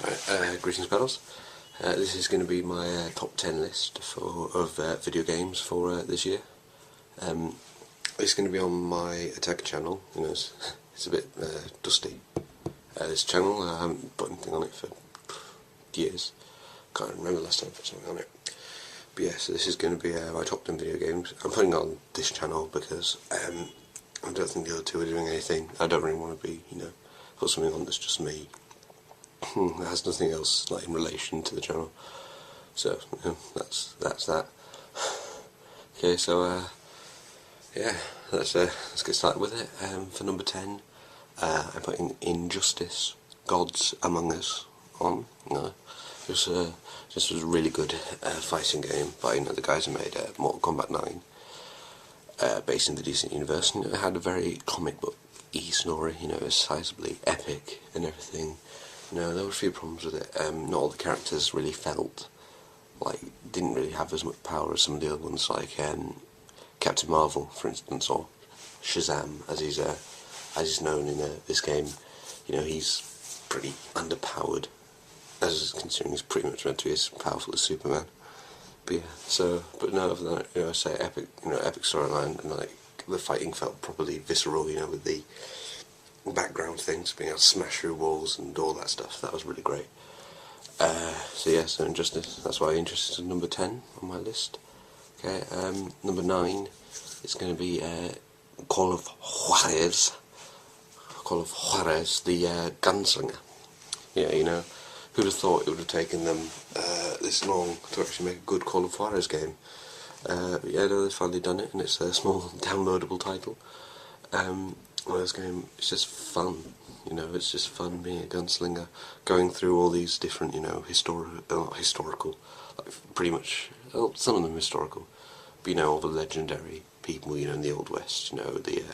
Greetings, pals. This is going to be my top 10 list of video games for this year. It's going to be on my Attack channel. You know, it's a bit dusty. This channel, I haven't put anything on it for years. Can't remember the last time I put something on it. But yeah, so this is going to be my top 10 video games. I'm putting it on this channel because I don't think the other two are doing anything. I don't really want to be, put something on that's just me. That has nothing else like in relation to the channel. So that's that. Okay, so yeah, let's get started with it. For number 10, I'm putting Injustice: Gods Among Us on. This was a really good fighting game by the guys who made Mortal Kombat 9, based in the DC universe, and it had a very comic book-y story. It was sizably epic and everything. There were a few problems with it. Not all the characters really felt like didn't really have as much power as some of the other ones, like Captain Marvel, for instance, or Shazam, as he's known in this game. He's pretty underpowered, considering he's pretty much meant to be as powerful as Superman. But yeah, but no, other than that, I say epic storyline, and like the fighting felt properly visceral. With the background things, being able to smash through walls and all that stuff. That was really great. So Injustice, that's why Injustice is number 10 on my list. Okay, number 9 is going to be Call of Juarez. Call of Juarez, the gunslinger. Yeah, who'd have thought it would have taken them this long to actually make a good Call of Juarez game. But yeah, they've finally done it, and it's a small downloadable title. This game, it's just fun, it's just fun being a gunslinger, going through all these different, historical, like pretty much, well, some of them historical, but all the legendary people, in the Old West, the,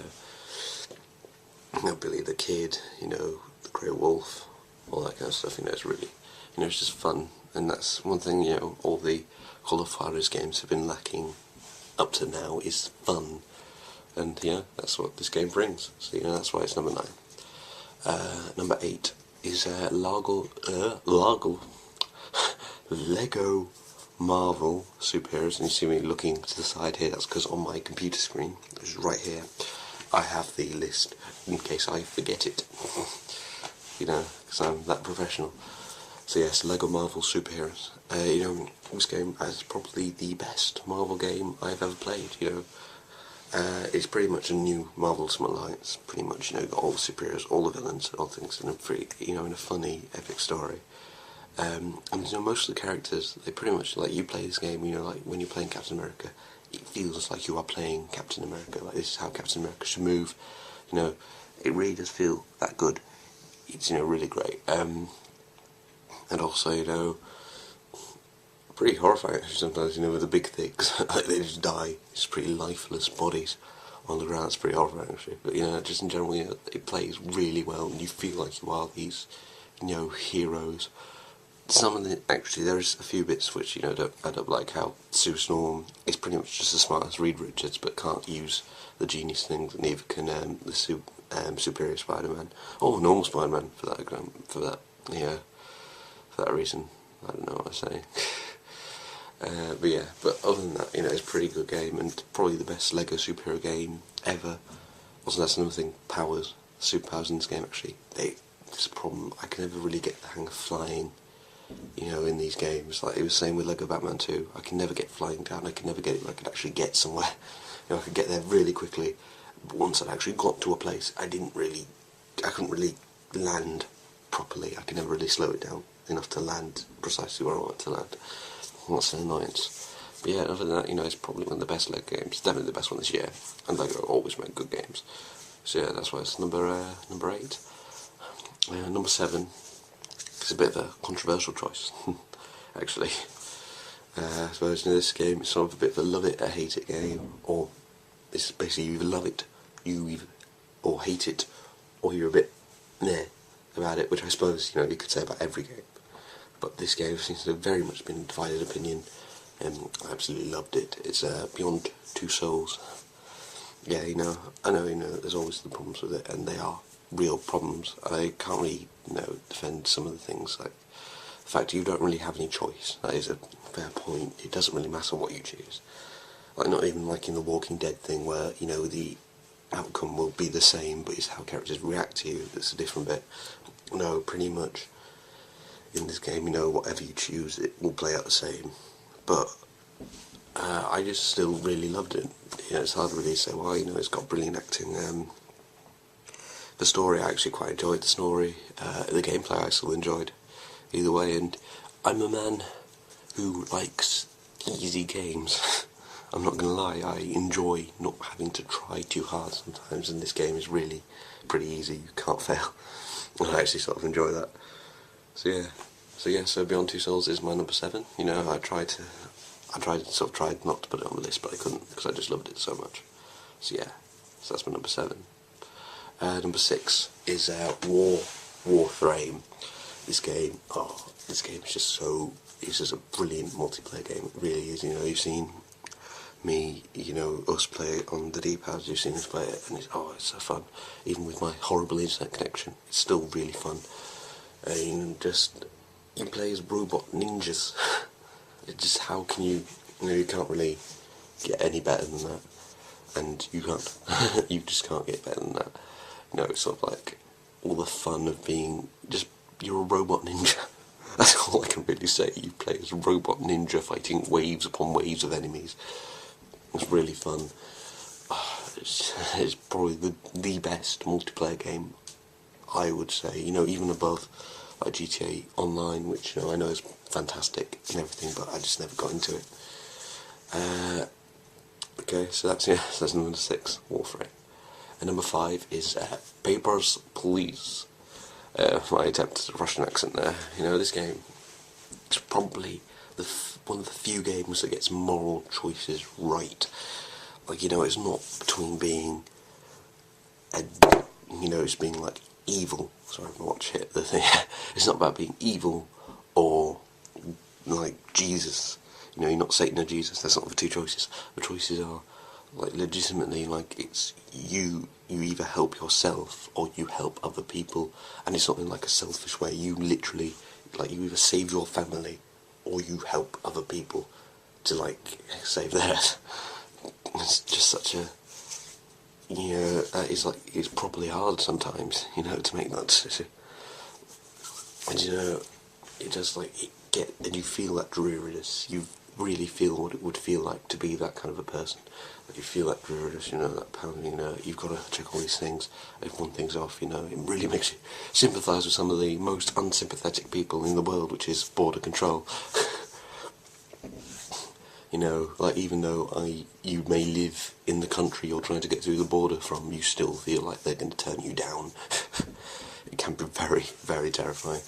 Billy the Kid, the Grey Wolf, all that kind of stuff, it's really, it's just fun, and that's one thing, all the Call of Juarez games have been lacking up to now, is fun. And that's what this game brings. So that's why it's number 9. Number 8 is Lego Marvel Superheroes. And you see me looking to the side here. That's because on my computer screen, which is right here, I have the list in case I forget it. Because I'm that professional. So yes, Lego Marvel Superheroes. This game is probably the best Marvel game I've ever played. It's pretty much a new Marvel Ultimate Alliance. Pretty much, got all the superheroes, all the villains, all things in a pretty, in a funny, epic story. And most of the characters, they pretty much like you play this game. Like when you're playing Captain America, it feels like you are playing Captain America. Like this is how Captain America should move. It really does feel that good. It's really great. And also, pretty horrifying actually sometimes, with the big things, like they just die, it's pretty lifeless bodies on the ground. It's pretty horrifying actually, but just in general, it plays really well, and you feel like you are these, heroes. Some of the, actually, there's a few bits which, don't add up, like how Sue Storm is pretty much just as smart as Reed Richards, but can't use the genius things, and neither can the Superior Spider-Man, or normal Spider-Man, for that reason. I don't know what I'm saying. But other than that, it's a pretty good game, and probably the best Lego superhero game ever. Also, that's another thing, powers, superpowers in this game actually, there's a problem, I can never really get the hang of flying, in these games. Like it was the same with Lego Batman 2, I can never get flying down, I can never get it where I could actually get somewhere, I could get there really quickly, but once I'd actually got to a place, I couldn't really land properly, I could never really slow it down enough to land precisely where I wanted to land. That's an annoyance. But yeah, other than that, it's probably one of the best Lego games. Definitely the best one this year. And Lego always make good games. So yeah, that's why it's number 8. Number 7 is a bit of a controversial choice, actually. I suppose this game is sort of a bit of a love it or hate it game, or it's basically you either love it, or hate it, or you're a bit meh about it, which I suppose you could say about every game. But this game seems to have very much been a divided opinion, and I absolutely loved it. It's Beyond Two Souls. Yeah, I know, there's always the problems with it, and they are real problems. I can't really, defend some of the things, like the fact you don't really have any choice. That is a fair point. It doesn't really matter what you choose. Like, not even like in the Walking Dead thing where, the outcome will be the same, but it's how characters react to you that's a different bit. No, pretty much in this game, whatever you choose, it will play out the same. But I just still really loved it. It's hard to really say why. It's got brilliant acting. The story, I actually quite enjoyed the story. The gameplay I still enjoyed. Either way, and I'm a man who likes easy games. I'm not gonna lie, I enjoy not having to try too hard sometimes, and this game is really pretty easy. You can't fail. And I actually sort of enjoy that. So Beyond Two Souls is my number 7. I tried not to put it on the list, but I couldn't because I just loved it so much. So that's my number 7. Number 6 is Warframe. This game is just it's just a brilliant multiplayer game. It really is. You've seen me, us play it on the D-pad. You've seen us play it, and it's so fun. Even with my horrible internet connection, it's still really fun. And you play as robot ninjas. It's just, how can you can't really get any better than that, and you can't. You just can't get better than that. It's sort of like all the fun of being you're a robot ninja. That's all I can really say. You play as a robot ninja fighting waves upon waves of enemies. It's really fun. It's probably the best multiplayer game, I would say. Even above like GTA Online, which I know is fantastic and everything, but I just never got into it. Okay, so that's number 6, Warframe. And number 5 is Papers, Please. My attempt at a Russian accent there. This game is probably one of the few games that gets moral choices right. Like, it's not between being, it's being like evil. Sorry, I'm watch it. The thing. It's not about being evil or like Jesus. You're not Satan or Jesus. That's not the two choices. The choices are like legitimately, like, it's you either help yourself or you help other people, and it's not in like a selfish way. You literally, like, you either save your family or you help other people to like save theirs. It's just such a, it's properly hard sometimes, to make that decision. And it does, like, and you feel that dreariness. You really feel what it would feel like to be that kind of a person. You feel that dreariness, that pounding, you've got to check all these things. If one thing's off, it really makes you sympathise with some of the most unsympathetic people in the world, which is border control. Like, even though you may live in the country you're trying to get through the border from, you still feel like they're going to turn you down. It can be very, very terrifying.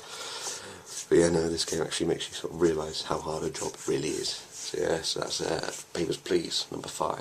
But this game actually makes you sort of realise how hard a job it really is. So that's Papers, Please, number 5.